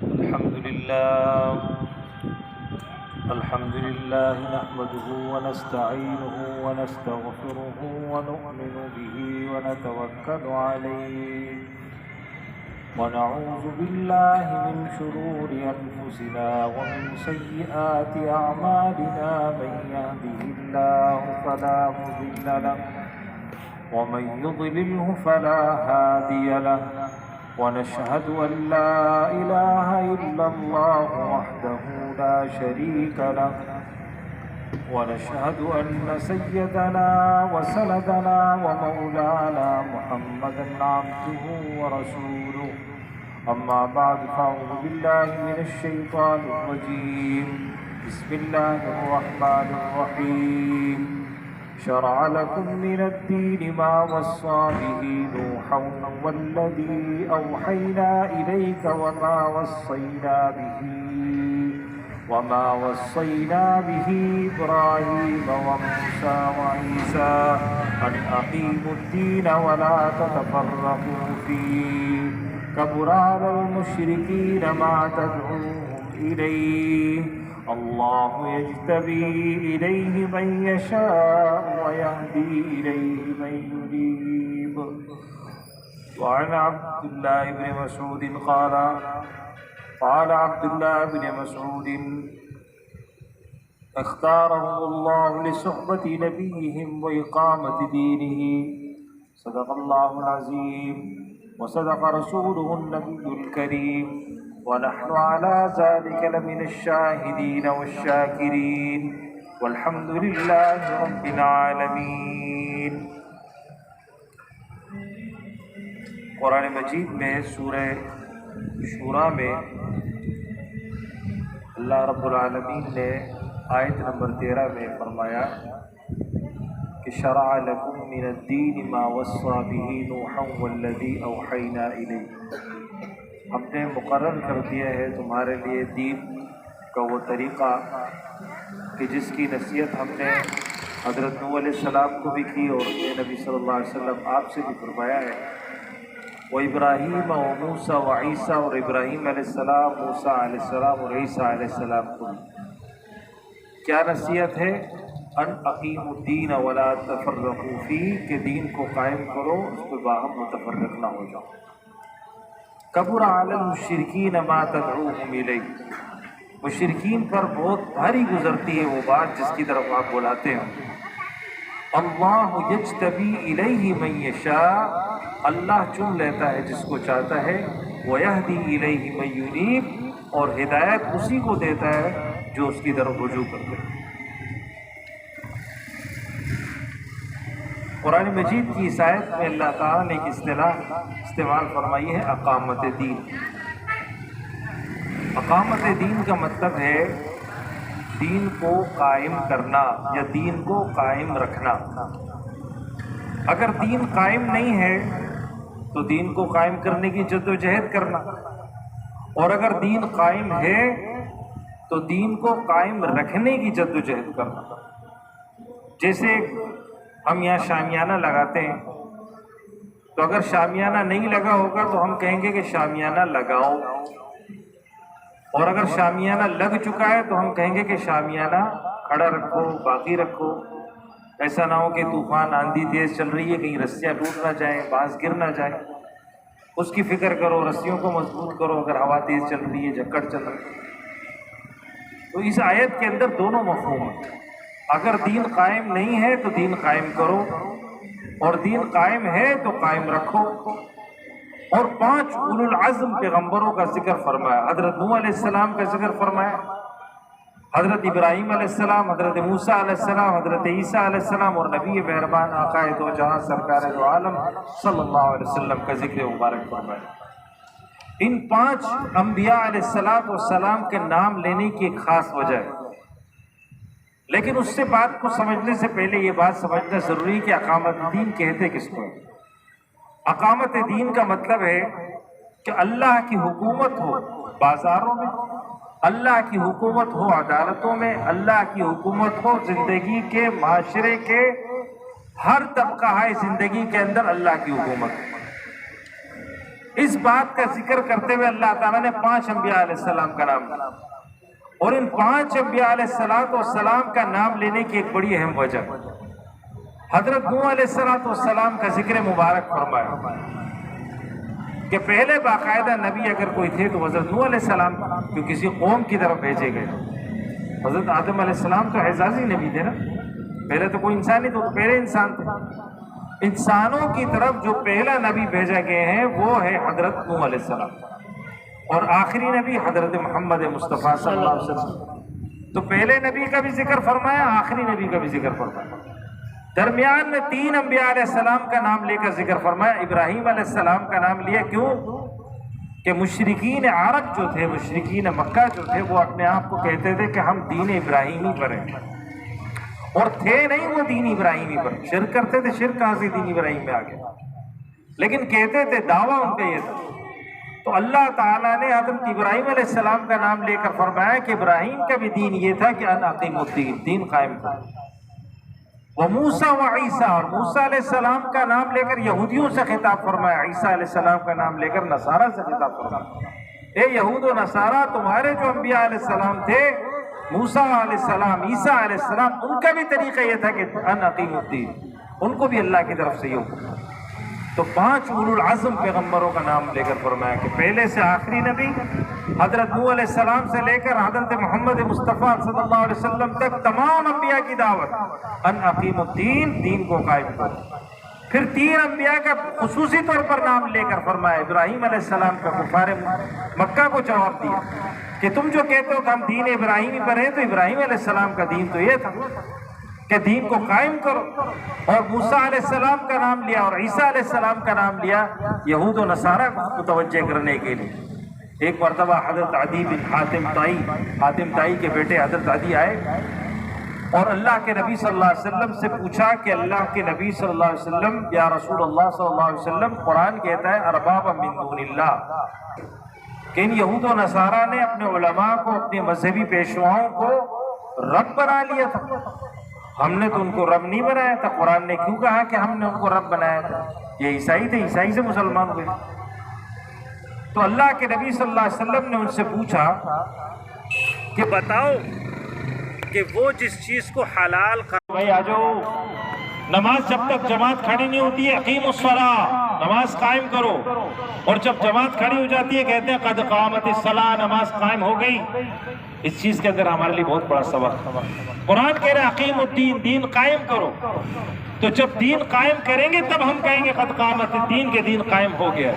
الحمد لله نحمده ونستعينه ونستغفره ونؤمن به ونتوكل عليه ونعوذ بالله من شرور أنفسنا ومن سيئات أعمالنا من يهده الله فلا مضل له ومن يضلله فلا هادي له ونشهد أن لا إله إلا الله وحده لا شريك له ونشهد أن سيدنا وسندنا ومولانا محمدا عبده ورسوله أما بعد فأعوذ بالله من الشيطان الرجيم بسم الله الرحمن الرحيم شرع لكم من الدين ما وصى به نوحا والذي أوحينا إليك وما وصينا به إبراهيم وموسى وعيسى أن أقيموا الدين ولا تتفرقوا فيه كبر على المشركين ما تدعوهم إليه الله يجتبي إليه من يشاء ويهدي إليه من ينيب وعن عبد الله بن مسعود قال عبد الله بن مسعود اختارهم الله لصحبة نبيهم وإقامة دينه صدق الله العظيم وصدق رسوله النبي الكريم ونحن على ذلك لمن الشاهدين والشاكرين والحمد لله رب العالمين۔ قرآن مجید میں سورہ شورى میں اللہ رب العالمین نے آیت نمبر 13 میں فرمایا کہ شرع لکم من الدین ما وصى به نوحا والذی اوحینا الیک، ہم نے مقرر کر دیا ہے تمہارے لیے دین کا وہ طریقہ کہ جس کی نصیحت ہم نے حضرت نوح علیہ السلام کو بھی کی اور نبی صلی اللہ علیہ وسلم آپ سے بھی فرمایا ہے، وہ ابراہیم و موسیٰ و عیسیٰ، اور ابراہیم علیہ السلام، موسیٰ علیہ السلام اور عیسیٰ علیہ السلام کو بھی۔ کیا نصیحت ہے؟ ان اقیموا الدین ولا تفرقوا فیہ، کہ دین کو قائم کرو، اس پہ باہم متفرق نہ ہو جاؤ۔ کبر علی المشرکین ما تدعوہم الیہ، مشرکین پر بہت بھاری گزرتی ہے وہ بات جس کی طرف آپ بلاتے ہیں۔ اللہ یجتبی الیہ من یشاء، اللہ چن لیتا ہے جس کو چاہتا ہے، ویہدی الیہ من ینیب، اور ہدایت اسی کو دیتا ہے جو اس کی طرف رجوع کرتے ہیں۔ قرآن مجید کی اس آیت میں اللہ تعالیٰ نے ایک اصطلاح استعمال فرمائی ہے، اقامت دین۔ اقامت دین کا مطلب ہے دین کو قائم کرنا یا دین کو قائم رکھنا۔ اگر دین قائم نہیں ہے تو دین کو قائم کرنے کی جدوجہد کرنا، اور اگر دین قائم ہے تو دین کو قائم رکھنے کی جدوجہد کرنا۔ جیسے ہم یہاں شامیانہ لگاتے ہیں، تو اگر شامیانہ نہیں لگا ہوگا تو ہم کہیں گے کہ شامیانہ لگاؤ، اور اگر شامیانہ لگ چکا ہے تو ہم کہیں گے کہ شامیانہ کھڑا رکھو، باقی رکھو، ایسا نہ ہو کہ طوفان آندھی تیز چل رہی ہے، کہیں رسیاں ٹوٹ نہ جائیں، بانس گر نہ جائے، اس کی فکر کرو، رسیوں کو مضبوط کرو اگر ہوا تیز چل رہی ہے، جھکڑ چل رہی ہے۔ تو اس آیت کے اندر دونوں مفہوم ہیں، اگر دین قائم نہیں ہے تو دین قائم کرو، اور دین قائم ہے تو قائم رکھو۔ اور 5 اولو العزم پیغمبروں کا ذکر فرمایا، حضرت نوح علیہ السلام کا ذکر فرمایا، حضرت ابراہیم علیہ السلام، حضرت موسیٰ علیہ السلام، حضرت عیسیٰ علیہ السلام، اور نبی مہربان آقائے دو جہاں سرکار دو عالم صلی اللہ علیہ وسلم کا ذکر مبارک فرمایا۔ ان 5 انبیاء علیہ السلام کے نام لینے کی ایک خاص وجہ ہے، لیکن اس سے بات کو سمجھنے سے پہلے یہ بات سمجھنا ضروری کہ اقامت دین کہتے کس کو؟ اقامت دین کا مطلب ہے کہ اللہ کی حکومت ہو بازاروں میں، اللہ کی حکومت ہو عدالتوں میں، اللہ کی حکومت ہو زندگی کے، معاشرے کے ہر طبقہ ہے زندگی کے اندر اللہ کی حکومت۔ اس بات کا ذکر کرتے ہوئے اللہ تعالیٰ نے 5 انبیاء علیہ السلام کا نام لیا، اور ان 5 انبیاء علیہ السلام کا نام لینے کی ایک بڑی اہم وجہ، حضرت نوح علیہ السلام کا ذکر مبارک فرمایا کہ پہلے باقاعدہ نبی اگر کوئی تھے تو حضرت نوح علیہ السلام، جو کسی قوم کی طرف بھیجے گئے۔ حضرت آدم علیہ السلام تو اعزازی نبی تھے نا، پہلے تو کوئی انسان نہیں، تو پہلے انسان تھے۔ انسانوں کی طرف جو پہلا نبی بھیجا گئے ہیں وہ ہے حضرت نوح علیہ السلام، اور آخری نبی حضرت محمد مصطفیٰ صلی اللہ علیہ وسلم۔ تو پہلے نبی کا بھی ذکر فرمایا، آخری نبی کا بھی ذکر فرمایا، درمیان میں 3 انبیاء علیہ السلام کا نام لے کر ذکر فرمایا۔ ابراہیم علیہ السلام کا نام لیا، کیوں کہ مشرکین عرب جو تھے، مشرکین مکہ جو تھے، وہ اپنے آپ کو کہتے تھے کہ ہم دین ابراہیمی پر ہیں، اور تھے نہیں وہ دین ابراہیمی پر، شرک کرتے تھے۔ شرک کہاں سے دین ابراہیم میں آ گیا؟ لیکن کہتے تھے، دعویٰ ان کا یہ تھا۔ تو اللہ تعالیٰ نے حضرت ابراہیم علیہ السلام کا نام لے کر فرمایا کہ ابراہیم کا بھی دین یہ تھا کہ ان اقیم الدین، دین قائم کرو۔ وموسیٰ وعیسیٰ، اور موسیٰ علیہ السلام کا نام لے کر یہودیوں سے خطاب فرمایا، عیسیٰ علیہ السلام کا نام لے کر نصارہ سے خطاب فرمایا، اے یہود و نصارہ، تمہارے جو انبیاء علیہ السلام تھے، موسیٰ علیہ السلام، عیسیٰ علیہ السلام، ان کا بھی طریقہ یہ تھا کہ ان اقیم الدین، ان کو بھی اللہ کی طرف سے یہ حکم۔ تو 5 اولو العزم پیغمبروں کا نام لے کر فرمایا کہ پہلے سے آخری نبی حضرت نوح علیہ السلام سے لے کر حضرت محمد مصطفیٰ صلی اللہ علیہ وسلم تک تمام انبیاء کی دعوت ان اقیم الدین، دین کو قائم کرو۔ پھر 3 انبیاء کا خصوصی طور پر نام لے کر فرمایا، ابراہیم علیہ السلام کا کفار مکہ کو جواب دیا کہ تم جو کہتے ہو کہ ہم دین ابراہیمی پر ہیں، تو ابراہیم علیہ السلام کا دین تو یہ تھا کہ دین کو قائم کرو۔ اور موسیٰ علیہ السلام کا نام لیا اور عیسیٰ علیہ السلام کا نام لیا یہود و نصارہ کو متوجہ کرنے کے لیے۔ ایک مرتبہ حضرت عدی بن حاتم طائی کے بیٹے حضرت عدی آئے اور اللہ کے نبی صلی اللہ علیہ وسلم سے پوچھا کہ اللہ کے نبی صلی اللہ علیہ وسلم، یا رسول اللہ صلی اللہ علیہ وسلم، قرآن کہتا ہے ارباب من دون اللہ، کہ ان یہود و نصارہ نے اپنے علماء کو، اپنے مذہبی پیشواؤں کو رب بنا لیا تھا، ہم نے تو ان کو رب نہیں بنایا تھا۔ قرآن نے کیوں کہا کہ ہم نے ان کو رب بنایا تھا؟ یہ عیسائی تھے، عیسائی سے مسلمان ہوئے۔ تو اللہ کے نبی صلی اللہ علیہ وسلم نے ان سے پوچھا کہ بتاؤ کہ وہ جس چیز کو حلال بھائی آ جاؤ، نماز جب تک جماعت کھڑی نہیں ہوتی ہے اقیم الصلاۃ، نماز قائم کرو، اور جب جماعت کھڑی ہو جاتی ہے کہتے ہیں قد قامت الصلاۃ، نماز قائم ہو گئی۔ اس چیز کے اندر ہمارے لیے بہت بڑا سبق، قرآن کہہ رہے اقیم الدین، دین قائم کرو۔ تو جب دین قائم کریں گے تب ہم کہیں گے قد قامت الدین، کے دین قائم ہو گیا۔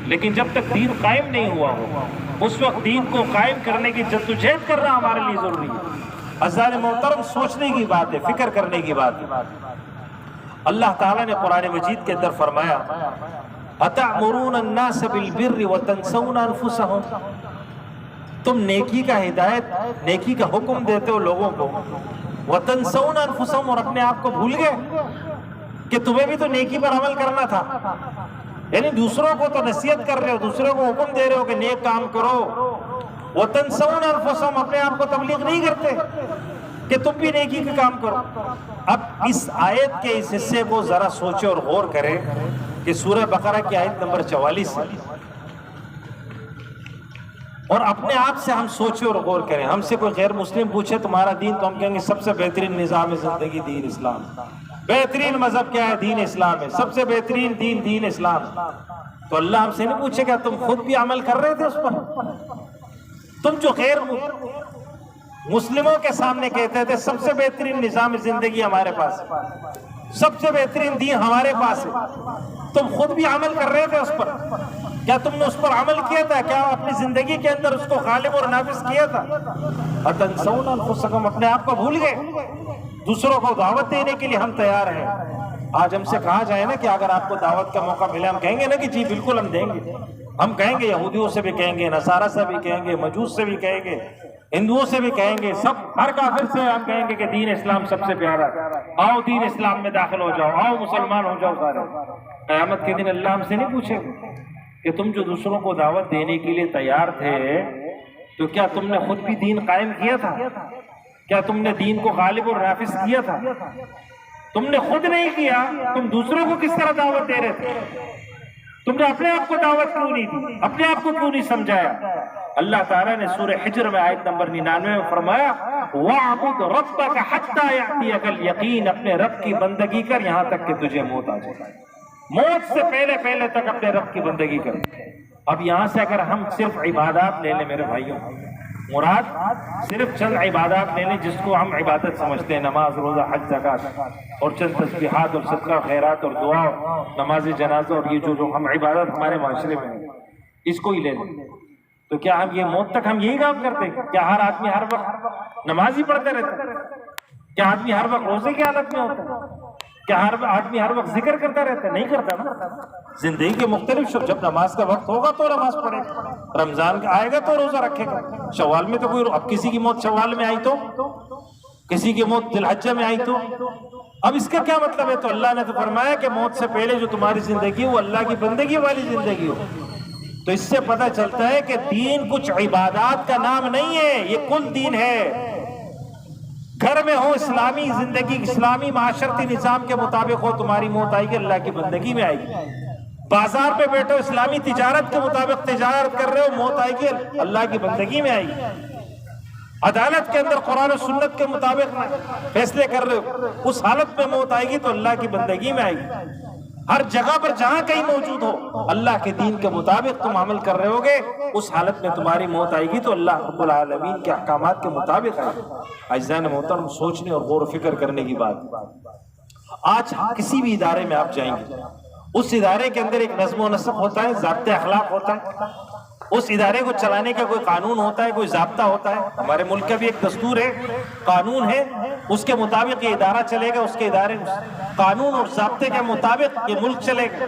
لیکن جب تک دین قائم نہیں ہوا ہو، اس وقت دین کو قائم کرنے کی جدوجہد کرنا ہمارے لیے ضروری ہے۔ عزیزان محترم، سوچنے کی بات ہے، فکر کرنے کی بات ہے۔ اللہ تعالیٰ نے قرآن مجید کے اندر فرمایا اَتَأْمُرُونَ النَّاسَ بِالْبِرِّ وَتَنْسَوْنَ أَنفُسَهُمْ، تم نیکی کا ہدایت، نیکی کا حکم دیتے ہو لوگوں کو، وَتَنْسَوْنَ أَنفُسَهُمْ، اور اپنے آپ کو بھول گئے کہ تمہیں بھی تو نیکی پر عمل کرنا تھا۔ یعنی دوسروں کو تو نصیحت کر رہے ہو، دوسروں کو حکم دے رہے ہو کہ نیک کام کرو، وَتَنْسَوْنَ أَنفُسَهُمْ، اپنے آپ کو تبلیغ نہیں کرتے کہ تم بھی نیکی کا کام کرو۔ اب اس آیت کے اس حصے کو ذرا سوچے اور غور کریں کہ سورہ بقرہ کی آیت نمبر 44 ہے، اور اپنے آپ سے ہم سوچے اور غور کریں۔ ہم سے کوئی غیر مسلم پوچھے تمہارا دین، تو ہم کہیں گے سب سے بہترین نظام زندگی دین اسلام، بہترین مذہب کیا ہے؟ دین اسلام ہے، سب سے بہترین دین دین اسلام۔ تو اللہ ہم سے نہیں پوچھے گا تم خود بھی عمل کر رہے تھے اس پر؟ تم جو غیر مسلموں کے سامنے کہتے تھے سب سے بہترین نظام زندگی ہمارے پاس، سب سے بہترین دین ہمارے پاس ہے، تم خود بھی عمل کر رہے تھے اس پر؟ کیا تم نے اس پر عمل کیا تھا؟ کیا اپنی زندگی کے اندر اس کو غالب اور نافذ کیا تھا؟ اتنسون انفسکم، اپنے آپ کو بھول گئے۔ دوسروں کو دعوت دینے کے لیے ہم تیار ہیں۔ آج ہم سے کہا جائے نا کہ اگر آپ کو دعوت کا موقع ملے، ہم کہیں گے نا کہ جی بالکل ہم دیں گے۔ ہم کہیں گے، یہودیوں سے بھی کہیں گے، نصارہ سے بھی کہیں گے، مجوس سے بھی کہیں گے، ہندوؤں سے بھی کہیں گے، سب ہر کافر سے ہم کہیں گے کہ دین اسلام سب سے پیارا، آؤ دین اسلام میں داخل ہو جاؤ، آؤ مسلمان ہو جاؤ سارے۔ قیامت کے دن اللہ ہم سے نہیں پوچھے کہ تم جو دوسروں کو دعوت دینے کے لیے تیار تھے، تو کیا تم نے خود بھی دین قائم کیا تھا؟ کیا تم نے دین کو غالب اور نافذ کیا تھا؟ تم نے خود نہیں کیا، تم دوسروں کو کس طرح دعوت دے رہے تھے؟ تم نے اپنے آپ کو دعوت کیوں نہیں دی؟ اپنے آپ کو کیوں نہیں سمجھایا؟ اللہ تعالیٰ نے سورہ حجر میں آیت نمبر 99 میں فرمایا وَاعْبُدْ رَبَّكَ حَتَّى يَأْتِيَكَ الْيَقِينُ، اپنے رب کی بندگی کر یہاں تک کہ تجھے موت آ جائے، موت سے پہلے پہلے تک اپنے رب کی بندگی کر۔ اب یہاں سے اگر ہم صرف عبادات لے لیں میرے بھائیوں، مراد صرف چند عبادات لے لیں جس کو ہم عبادت سمجھتے ہیں، نماز، روزہ، حج، زکوٰۃ اور چند تسبیحات اور صدقہ، خیرات اور دعا، نماز جنازہ اور یہ جو ہم عبادت ہمارے معاشرے میں ہیں، اس کو ہی لے لیں، تو کیا ہم یہ موت تک ہم یہی کام کرتے ہیں؟ کیا ہر آدمی ہر وقت نماز ہی پڑھتے رہتا ہے؟ کیا آدمی ہر وقت روزے کی حالت میں ہوتا ہے؟ کیا ہر آدمی ہر وقت ذکر کرتا رہتا ہے؟ نہیں کرتا نا۔ زندگی کے مختلف شب، جب نماز کا وقت ہوگا تو نماز پڑھے گا، رمضان کا آئے گا تو روزہ رکھے گا، شوال میں تو کوئی، اب کسی کی موت شوال میں آئی تو، کسی کی موت ذی الحجہ میں آئی تو، اب اس کا کیا مطلب ہے؟ تو اللہ نے تو فرمایا کہ موت سے پہلے جو تمہاری زندگی ہو وہ اللہ کی بندگی والی زندگی ہو۔ تو اس سے پتہ چلتا ہے کہ دین کچھ عبادات کا نام نہیں ہے، یہ کل دین ہے۔ گھر میں ہو اسلامی زندگی، اسلامی معاشرتی نظام کے مطابق ہو، تمہاری موت آئے گی اللہ کی بندگی میں آئے گی۔ بازار پہ بیٹھو اسلامی تجارت کے مطابق تجارت کر رہے ہو، موت آئے گی اللہ کی بندگی میں آئے گی۔ عدالت کے اندر قرآن و سنت کے مطابق فیصلے کر رہے ہو، اس حالت میں موت آئے گی تو اللہ کی بندگی میں آئے گی۔ ہر جگہ پر جہاں کہیں موجود ہو، اللہ کے دین کے مطابق تم عمل کر رہے ہوگے، اس حالت میں تمہاری موت آئے گی تو اللہ رب العالمین کے احکامات کے مطابق آئے گی۔ اعزائے محترم، سوچنے اور غور و فکر کرنے کی بات۔ آج کسی بھی ادارے میں آپ جائیں گے، اس ادارے کے اندر ایک نظم و نسق ہوتا ہے، ضابط اخلاق ہوتا ہے، اس ادارے کو چلانے کا کوئی قانون ہوتا ہے، کوئی ضابطہ ہوتا ہے۔ ہمارے ملک کا بھی ایک دستور ہے، قانون ہے، اس کے مطابق یہ ادارہ چلے گا، اس کے ادارے قانون اور ضابطے کے مطابق یہ ملک چلے گا۔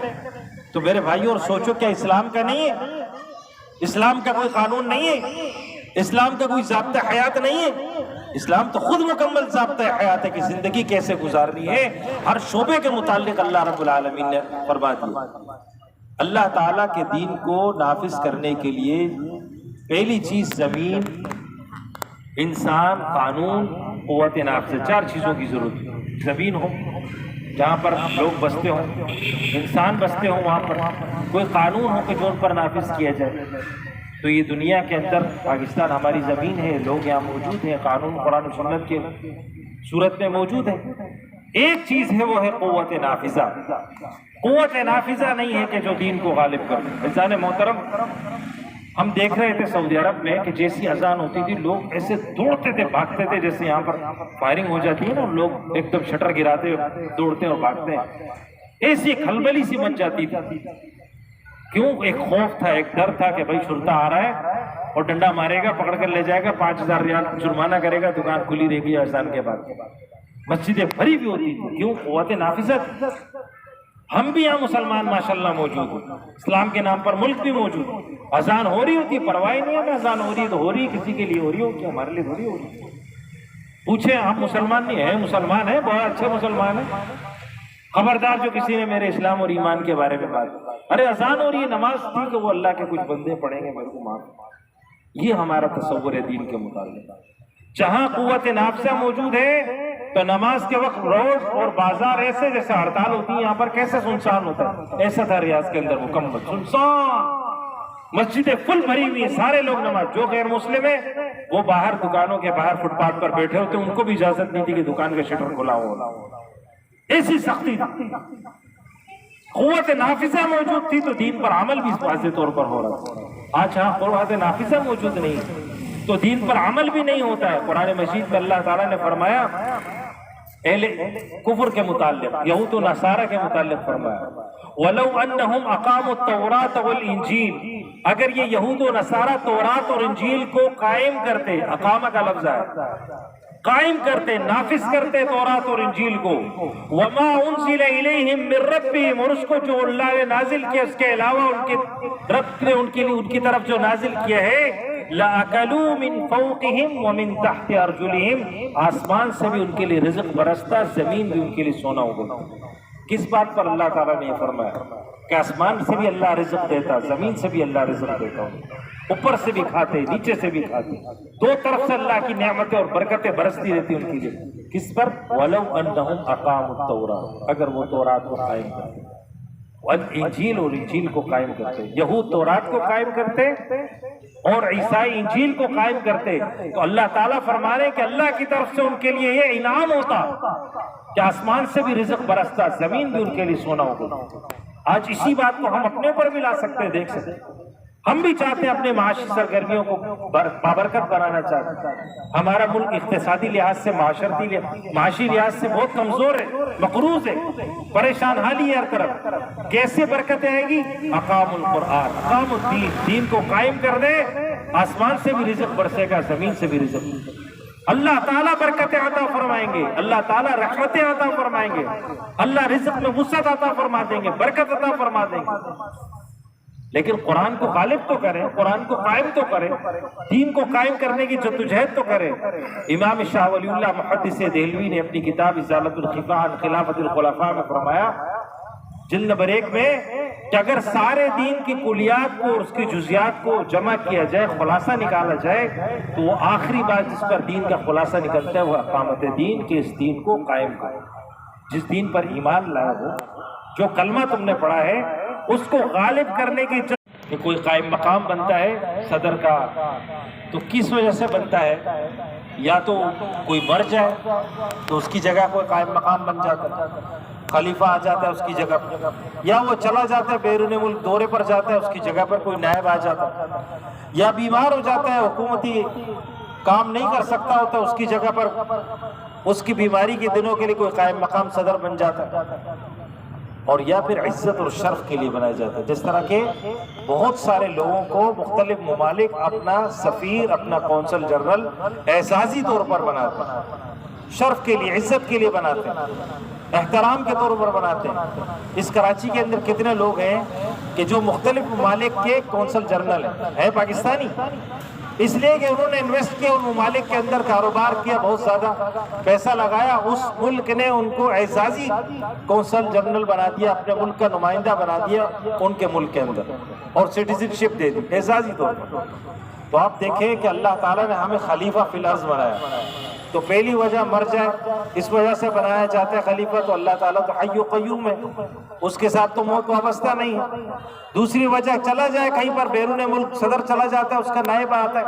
تو میرے بھائیوں اور سوچو، کیا اسلام کا نہیں ہے؟ اسلام کا کوئی قانون نہیں ہے؟ اسلام کا کوئی ضابطہ حیات نہیں ہے؟ اسلام تو خود مکمل ضابطہ حیات ہے کہ زندگی کیسے گزارنی ہے، ہر شعبے کے متعلق اللہ رب العالمین نے فرما دیا۔ اللہ تعالیٰ کے دین کو نافذ کرنے کے لیے پہلی چیز زمین، انسان، قانون، قوت نافذہ، چار چیزوں کی ضرورت ہے۔ زمین ہو جہاں پر لوگ بستے ہوں، انسان بستے ہوں، وہاں پر کوئی قانون ہو کہ جو ان پر نافذ کیا جائے۔ تو یہ دنیا کے اندر پاکستان ہماری زمین ہے، لوگ یہاں موجود ہیں، قانون قرآن و سنت کے صورت میں موجود ہے۔ ایک چیز ہے وہ ہے قوت نافذہ۔ قوت نافذہ نہیں ہے کہ جو دین کو غالب کر دے۔ عزیزان محترم، ہم دیکھ رہے تھے سعودی عرب میں کہ جیسی اذان ہوتی تھی لوگ ایسے دوڑتے تھے، بھاگتے تھے، جیسے یہاں پر فائرنگ ہو جاتی ہے نا، لوگ ایک دم شٹر گراتے دوڑتے اور بھاگتے ہیں، ایسی کھلبلی سی مچ جاتی تھی۔ کیوں؟ ایک خوف تھا، ایک ڈر تھا کہ بھائی شرطہ آ رہا ہے اور ڈنڈا مارے گا، پکڑ کر لے جائے گا، 5000 ریال جرمانہ کرے گا، دکان کھلی رہے گی اذان کے بعد۔ مسجدیں بھری بھی ہوتی تھی، کیوں؟ قوت نافذہ تھی۔ ہم بھی یہاں مسلمان ماشاءاللہ موجود ہیں، اسلام کے نام پر ملک بھی موجود، اذان ہو رہی ہوتی، پرواہ نہیں ہے، اذان ہو رہی ہے تو ہو رہی ہے، کسی کے لیے ہو رہی ہوگی، ہمارے لیے تھوڑی ہوگی۔ پوچھیں ہم مسلمان نہیں ہیں؟ مسلمان ہیں، بہت اچھے مسلمان ہیں۔ خبردار جو کسی نے میرے اسلام اور ایمان کے بارے میں بات، ارے اذان ہو رہی ہے، نماز تھی کہ وہ اللہ کے کچھ بندے پڑھیں گے، میرے کو معاف۔ یہ ہمارا تصور ہے دین کے متعلق۔ جہاں قوت نافذہ موجود ہے تو نماز کے وقت روڈ اور بازار ایسے جیسے ہڑتال ہوتی ہے، یہاں پر کیسے سنسان ہوتا ہے، ایسا تھا ریاض کے اندر مکمل سنسان، مسجدیں فل بھری ہوئی ہیں، سارے لوگ نماز، جو غیر مسلم ہیں وہ باہر دکانوں کے باہر فٹ پاتھ پر بیٹھے ہوتے، ان کو بھی اجازت نہیں تھی کہ دکان کا شٹر کھلا ہو، ایسی سختی تھی۔ قوت نافذہ موجود تھی تو دین پر عمل بھی واضح طور پر ہو رہا تھا۔ آج ہاں قوت نافذہ موجود نہیں تو دین پر عمل بھی نہیں ہوتا ہے۔ قرآن مجید میں اللہ تعالیٰ نے فرمایا اہل کفر کے متعلق، یہود و نصارہ کے متعلق فرمایا وَلَوْ أَنَّهُمْ أَقَامُوا التَّوْرَاةَ وَالْإِنْجِيلَ، اگر یہ یہود و نصارہ تورات اور انجیل کو قائم کرتے، اقامہ کا لفظ ہے، قائم کرتے، نافذ کرتے تورات اور انجیل کو، وَمَا أُنزِلَ إِلَيْهِمْ مِنْ رَبِّهِمْ، اور اس کو جو اللہ نے نازل کیا اس کے علاوہ ان کے رب نے ان کی طرف جو نازل کیا ہے، لَأَكَلُوا مِنْ فَوْقِهِمْ وَمِنْ تَحْتِ أَرْجُلِهِمْ، آسمان سے بھی ان کے لیے رزق برستا، زمین بھی ان کے لیے سونا ہوگا۔ کس بات پر اللہ تعالیٰ نے یہ فرمایا کہ آسمان سے بھی اللہ رزق دیتا، زمین سے بھی اللہ رزق دیتا، اوپر سے بھی کھاتے، نیچے سے بھی کھاتے، دو طرف سے اللہ کی نعمتیں اور برکتیں برستی رہتی ان کے لیے۔ کس پر؟ وَلَوْ أَنَّهُمْ أَقَامُوا التَّوْرَاةَ، اگر وہ تورات کو قائم کرتے۔ انجیل اور انجیل کو قائم کرتے، یہود تورات کو قائم کرتے اور عیسائی انجیل کو قائم کرتے، تو اللہ تعالیٰ فرما رہے ہیں کہ اللہ کی طرف سے ان کے لیے یہ انعام ہوتا کہ آسمان سے بھی رزق برستا، زمین بھی ان کے لیے سونا ہوگا۔ آج اسی بات کو ہم اپنے اوپر بھی لا سکتے ہیں، دیکھ سکتے ہیں۔ ہم بھی چاہتے ہیں اپنے معاشی سرگرمیوں کو بابرکت بنانا چاہتے ہیں۔ ہمارا ملک اقتصادی لحاظ سے، معاشی لحاظ سے بہت کمزور ہے، مقروض ہے، پریشان حالی ہے ہر طرف۔ کیسے برکت آئے گی؟ اقام القرآن، اقام الدین، دین کو قائم کر دے، آسمان سے بھی رزق برسے گا، زمین سے بھی رزق۔ اللہ تعالیٰ برکتیں عطا فرمائیں گے، اللہ تعالیٰ رحمتیں عطا فرمائیں گے، اللہ رزق میں وسعت عطا فرما دیں گے، برکت عطا فرما دیں گے۔ لیکن قرآن کو غالب تو کریں، قرآن کو قائم تو کریں، دین کو قائم کرنے کی جدوجہد تو کریں۔ امام شاہ ولی اللہ محدث دہلوی نے اپنی کتاب ازالۃ الخفا عن خلافۃ الخلفاء میں فرمایا، جلد نمبر 1 میں، کہ اگر سارے دین کی کلیات کو اور اس کی جزیات کو جمع کیا جائے، خلاصہ نکالا جائے، تو وہ آخری بات جس پر دین کا خلاصہ نکلتا ہے وہ اقامت دین، کہ اس دین کو قائم کرو۔ جس دین پر ایمان لایا ہو، جو کلمہ تم نے پڑھا ہے، اس کو غالب کرنے کی کہ کوئی قائم مقام بنتا ہے صدر کا، تو کس وجہ سے بنتا ہے؟ یا تو کوئی مر جائے تو اس کی جگہ کوئی قائم مقام بن جاتا ہے، خلیفہ آ جاتا ہے اس کی جگہ پر، یا وہ چلا جاتا ہے بیرون ملک دورے پر جاتا ہے، اس کی جگہ پر کوئی نائب آ جاتا ہے، یا بیمار ہو جاتا ہے، حکومتی کام نہیں کر سکتا ہوتا، اس کی جگہ پر اس کی بیماری کے دنوں کے لیے کوئی قائم مقام صدر بن جاتا ہے، اور یا پھر عزت اور شرف کے لیے بنایا جاتا ہے۔ جس طرح کہ بہت سارے لوگوں کو مختلف ممالک اپنا سفیر، اپنا قونصل جنرل اعزازی طور پر بناتے ہیں، شرف کے لیے، عزت کے لیے بناتے ہیں، احترام کے طور پر بناتے ہیں۔ اس کراچی کے اندر کتنے لوگ ہیں کہ جو مختلف ممالک کے قونصل جنرل ہیں پاکستانی، اس لیے کہ انہوں نے انویسٹ کیا ان ممالک کے اندر، کاروبار کیا، بہت زیادہ پیسہ لگایا، اس ملک نے ان کو اعزازی قونصل جنرل بنا دیا، اپنے ملک کا نمائندہ بنا دیا ان کے ملک کے اندر، اور سٹیزن شپ دے دی اعزازی طور پر۔ تو آپ دیکھیں کہ اللہ تعالیٰ نے ہمیں خلیفہ فی الارض بنایا، تو پہلی وجہ مر جائے اس وجہ سے بنایا جاتا ہے خلیفہ، تو اللہ تعالیٰ تو حی و قیوم ہے، اس کے ساتھ تو موت وابستہ نہیں ہے۔ دوسری وجہ چلا جائے کہیں پر بیرون ملک، صدر چلا جاتا ہے، اس کا نائب آتا ہے،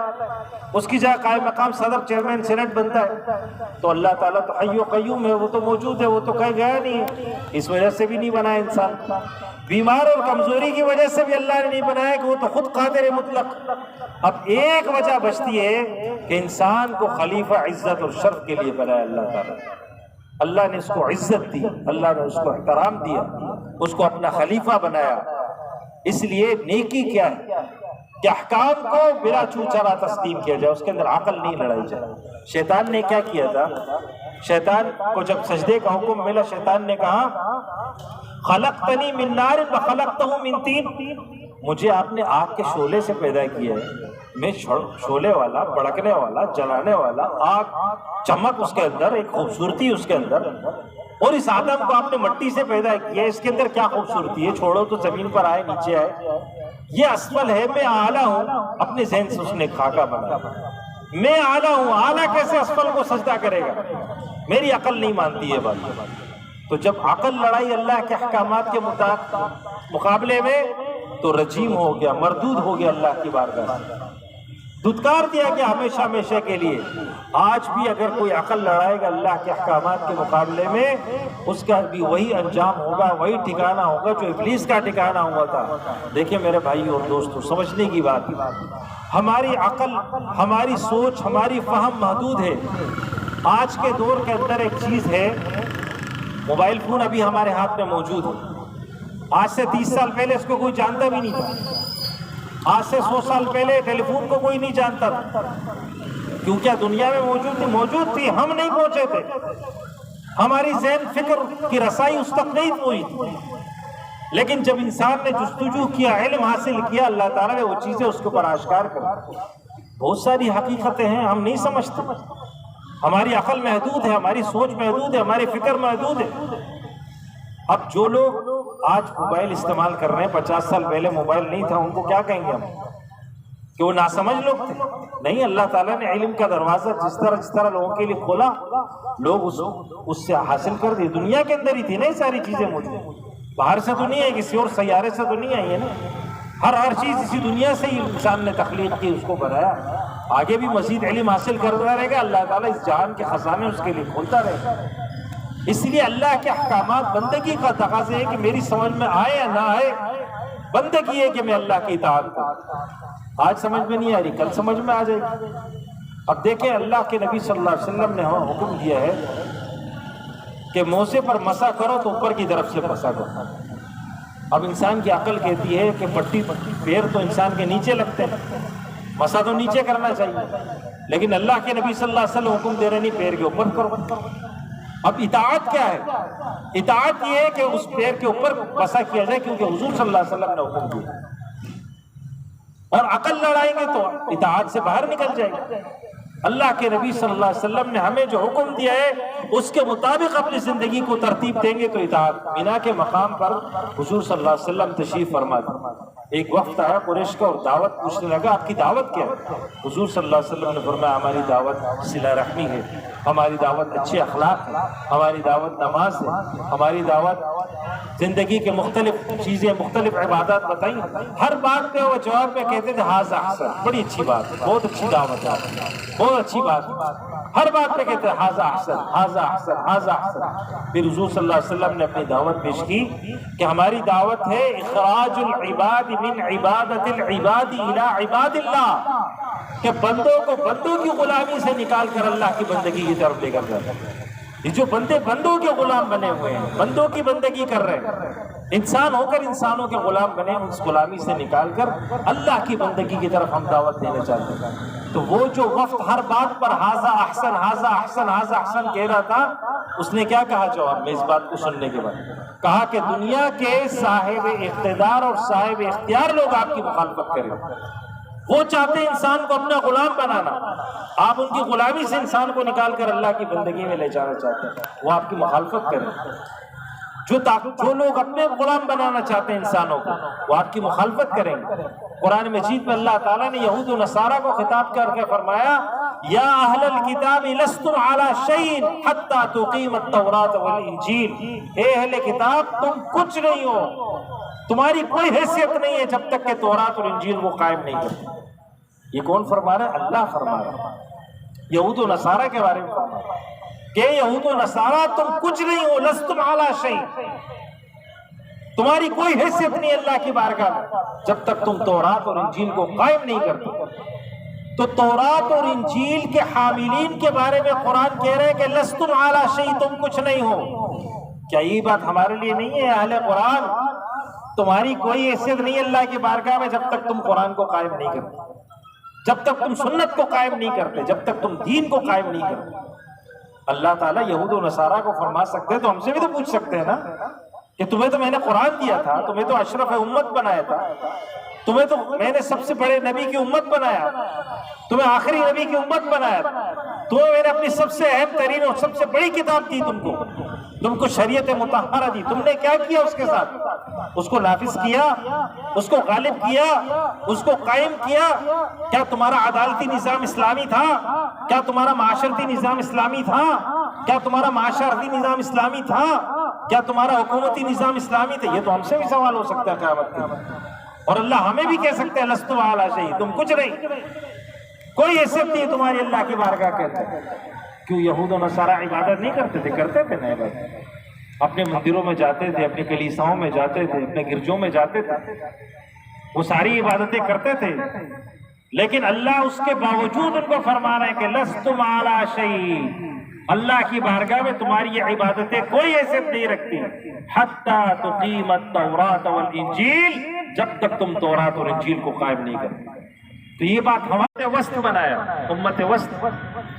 اس کی جگہ قائم مقام صدر، چیئرمین سینٹ بنتا ہے، تو اللہ تعالیٰ تو حی و قیوم ہے، وہ تو موجود ہے، وہ تو کہیں گیا نہیں ہے، اس وجہ سے بھی نہیں بنایا انسان۔ بیمار اور کمزوری کی وجہ سے بھی اللہ نے نہیں بنایا کہ وہ تو خود قادر مطلق۔ اب ایک وجہ بچتی ہے کہ انسان کو خلیفہ عزت اور شرف کے لیے بنایا اللہ تعالیٰ۔ اللہ نے اس کو عزت دی، اللہ نے اس کو احترام دیا، اس کو اپنا خلیفہ بنایا۔ اس لیے نیکی کیا ہے کہ احکام کو بلا چوچلا تسلیم کیا جائے، اس کے اندر عقل نہیں لڑائی جائے۔ شیطان نے کیا کیا تھا؟ شیطان کو جب سجدے کا حکم ملا، شیطان نے کہا خلقتنی من نار وخلقتہ من طین، مجھے آپ نے آگ کے شعلے سے پیدا کیا ہے، میں شعلے والا، بھڑکنے والا، جلانے والا، آگ، چمک اس کے اندر، ایک خوبصورتی اس کے اندر، اور اس آدم کو آپ نے مٹی سے پیدا کیا ہے، اس کے اندر کیا خوبصورتی ہے؟ چھوڑو تو زمین پر آئے، نیچے آئے، یہ اسفل ہے، میں اعلیٰ ہوں۔ اپنے ذہن سے اس نے خاکہ بنا، میں اعلیٰ ہوں، اعلیٰ کیسے اسفل کو سجدہ کرے گا؟ میری عقل نہیں مانتی ہے بات۔ تو جب عقل لڑائی اللہ کے احکامات کے مقابلے میں، تو رجیم ہو گیا، مردود ہو گیا اللہ کی بارگاہ سے، دھتکار دیا گیا ہمیشہ ہمیشہ کے لیے۔ آج بھی اگر کوئی عقل لڑائے گا اللہ کے احکامات کے مقابلے میں، اس کا بھی وہی انجام ہوگا، وہی ٹھکانہ ہوگا جو ابلیس کا ٹھکانہ ہوا تھا۔ دیکھیں میرے بھائی اور دوستو، سمجھنے کی بات، ہماری عقل، ہماری سوچ، ہماری فہم محدود ہے۔ آج کے دور کے اندر ایک چیز ہے، موبائل فون ابھی ہمارے ہاتھ میں موجود ہے، آج سے 30 سال پہلے اس کو کوئی جانتا بھی نہیں تھا، آج سے 100 سال پہلے ٹیلی فون کو کوئی نہیں جانتا تھا، کیونکہ دنیا میں موجود تھی، ہم نہیں پہنچے تھے، ہماری ذہن فکر کی رسائی اس تک نہیں ہوئی تھی۔ لیکن جب انسان نے جستجو کیا، علم حاصل کیا، اللہ تعالیٰ نے وہ چیزیں اس کے اوپر آشکار کر، بہت ساری حقیقتیں ہیں ہم نہیں سمجھتے، ہماری عقل محدود ہے، ہماری سوچ محدود ہے، ہماری فکر محدود ہے۔ اب جو لوگ آج موبائل استعمال کر رہے ہیں، 50 سال پہلے موبائل نہیں تھا، ان کو کیا کہیں گے ہم؟ کہ وہ ناسمجھ لوگ تھے؟ نہیں، اللہ تعالیٰ نے علم کا دروازہ جس طرح لوگوں کے لیے کھولا، لوگ اس سے حاصل کر دی۔ دنیا کے اندر ہی تھی نا یہ ساری چیزیں موجود، باہر سے تو نہیں ہے، کسی اور سیارے سے تو نہیں آئی ہے نا. ہر چیز اسی دنیا سے ہی انسان نے تخلیق کی، اس کو بنایا. آگے بھی مزید علم حاصل کرتا رہے گا، اللہ تعالیٰ اس جہان کے خزانے اس کے لیے کھولتا رہے گا. اس لیے اللہ کے احکامات بندگی کا تقاضا ہے کہ میری سمجھ میں آئے یا نہ آئے، بندگی ہے کہ میں اللہ کی اطاعت کروں. آج سمجھ میں نہیں آ رہی، کل سمجھ میں آ جائے گی. اب دیکھیں اللہ کے نبی صلی اللہ علیہ وسلم نے ہمیں حکم دیا ہے کہ موزے پر مسح کرو تو اوپر کی طرف سے مسح کرو. اب انسان کی عقل کہتی ہے کہ پٹی پیر تو انسان کے نیچے لگتے ہیں، مسح تو نیچے کرنا چاہیے، لیکن اللہ کے نبی صلی اللہ علیہ وسلم حکم دے رہے نہیں، پیر کے اوپر کرو. اب اطاعت کیا ہے؟ اطاعت یہ ہے کہ اس پیر کے اوپر مسح کیا جائے، کیونکہ حضور صلی اللہ علیہ وسلم نے حکم دیا. اور عقل لڑائیں گے تو اطاعت سے باہر نکل جائے گا. اللہ کے نبی صلی اللہ علیہ وسلم نے ہمیں جو حکم دیا ہے اس کے مطابق اپنی زندگی کو ترتیب دیں گے تو اطاعت. مینا کے مقام پر حضور صلی اللہ علیہ وسلم تشریف فرما تھے. ایک وقت آیا قریش کا اور دعوت پوچھنے لگا آپ کی دعوت کیا ہے؟ حضور صلی اللہ علیہ وسلم نے فرمایا ہماری دعوت صلہ رحمی ہے، ہماری دعوت اچھے اخلاق ہے، ہماری دعوت نماز ہے، ہماری دعوت زندگی کے مختلف چیزیں، مختلف عبادات بتائیں. ہر بات پہ وہ جواب میں کہتے تھے ھذا احسن، بڑی اچھی بات ہے، بہت اچھی دعوت ہے، بہت اچھی بات ہے. ہر بات پہ کہتے ہیں ھذا احسن، ھذا احسن، ھذا احسن. پھر حضور صلی اللہ علیہ وسلم نے اپنی دعوت پیش کی کہ ہماری دعوت ہے اخراج العباد من عبادت العباد الى عباد اللہ، کہ بندوں کو بندوں کی غلامی سے نکال کر اللہ کی بندگی کی طرف لے کر جاتا ہے. یہ جو بندے بندوں کے غلام بنے ہوئے ہیں، بندوں کی بندگی کر رہے ہیں، انسان ہو کر انسانوں کے غلام بنے، اس غلامی سے نکال کر اللہ کی بندگی کی طرف ہم دعوت دینا چاہتے ہیں. تو وہ جو وقت ہر بات پر ھذا احسن، ھذا احسن، ھذا احسن کہہ رہا تھا، اس نے کیا کہا جواب میں اس بات کو سننے کے بعد؟ کہا کہ دنیا کے صاحب اقتدار اور صاحب اختیار لوگ آپ کی مخالفت کریں، وہ چاہتے ہیں انسان کو اپنا غلام بنانا، آپ ان کی غلامی سے انسان کو نکال کر اللہ کی بندگی میں لے جانا چاہتے ہیں، وہ آپ کی مخالفت کریں. جو لوگ اپنے غلام بنانا چاہتے ہیں انسانوں کو، وہ آپ کی مخالفت کریں گے. قرآن مجید میں اللہ تعالیٰ نے یہود و نصارہ کو خطاب کر کے فرمایا یا اہل الکتاب لستم علی شیء حتی تقیموا التوراۃ والانجیل، اے اہل کتاب تم کچھ نہیں ہو، تمہاری کوئی حیثیت نہیں ہے جب تک کہ تورات اور انجیل وہ قائم نہیں کرتے. یہ کون فرما رہا ہے؟ اللہ فرما رہا ہے، یہود و نصارہ کے بارے میں فرما رہا ہے کہ یہود و نصارہ تم کچھ نہیں ہو، لستم علی شیء، تمہاری کوئی حیثیت نہیں اللہ کی بارگاہ میں جب تک تم تورات اور انجیل کو قائم نہیں کرتے. تو تورات اور انجیل کے حاملین کے بارے میں قرآن کہہ رہے ہیں کہ لستم علی شیء، تم کچھ نہیں ہو. کیا یہ بات ہمارے لیے نہیں ہے اہل قرآن؟ تمہاری کوئی حیثیت نہیں اللہ کی بارگاہ میں جب تک تم قرآن کو قائم نہیں کرتے، جب تک تم سنت کو قائم نہیں کرتے، جب تک تم دین کو قائم نہیں کرتے. اللہ تعالیٰ یہود و نصارہ کو فرما سکتے تو ہم سے بھی تو پوچھ سکتے ہیں نا کہ تمہیں تو میں نے قرآن دیا تھا، تمہیں تو اشرف امت بنایا تھا، تمہیں تو میں نے سب سے بڑے نبی کی امت بنایا، تمہیں آخری نبی کی امت بنایا، تمہیں میں نے اپنی سب سے اہم ترین اور سب سے بڑی کتاب دی، تم کو شریعت مطہرہ دی، تم نے کیا کیا اس کے ساتھ؟ اس کو نافذ کیا، اس کو غالب کیا، اس کو قائم کیا. کیا تمہارا عدالتی نظام اسلامی تھا؟ کیا تمہارا معاشرتی نظام اسلامی تھا؟ کیا تمہارا معاشرتی نظام اسلامی تھا؟ کیا تمہارا حکومتی نظام اسلامی تھا؟ یہ تو ہم سے بھی سوال ہو سکتا ہے قیامت کے دن، اور اللہ ہمیں بھی کہہ سکتے ہیں لستم علی شیء، تم کچھ نہیں، کوئی حیثیت نہیں تمہاری اللہ کی بارگاہ. کہتے ہیں کیوں یہود و نصارہ عبادت نہیں کرتے تھے؟ کرتے تھے نا عبادت، اپنے مندروں میں جاتے تھے، اپنے کلیساؤں میں جاتے تھے، اپنے گرجوں میں جاتے تھے، وہ ساری عبادتیں کرتے تھے. لیکن اللہ اس کے باوجود ان کو فرما رہے ہیں کہ لستم علی شیء، اللہ کی بارگاہ میں تمہاری یہ عبادتیں کوئی حیثیت نہیں رکھتی حتی تقیم التوراۃ والانجیل، جب تک تم تورات اور انجیل کو قائم نہیں کرتے. تو یہ بات ہمارے وسط بنایا، امت وسط،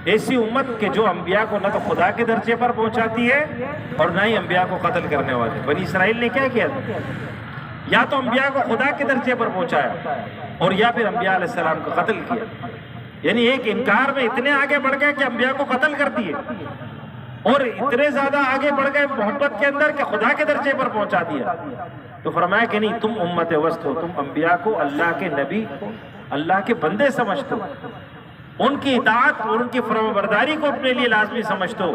ایسی امت کہ جو انبیاء کو نہ تو خدا کے درجے پر پہنچاتی ہے اور نہ ہی انبیاء کو قتل کرنے والے. بنی اسرائیل نے کیا کیا تھا؟ یا تو انبیاء کو خدا کے درجے پر پہنچایا اور یا پھر انبیاء علیہ السلام کو قتل کیا. یعنی ایک انکار میں اتنے آگے بڑھ گئے کہ انبیاء کو قتل کر دیے، اور اتنے زیادہ آگے بڑھ گئے محبت کے اندر کہ خدا کے درجے پر پہنچا دیا. تو فرمایا کہ نہیں، تم امت وسط ہو، تم انبیاء کو اللہ کے نبی، اللہ کے بندے سمجھتے ہو، ان کی اطاعت اور ان کی فرمانبرداری کو اپنے لیے لازمی سمجھتے ہو،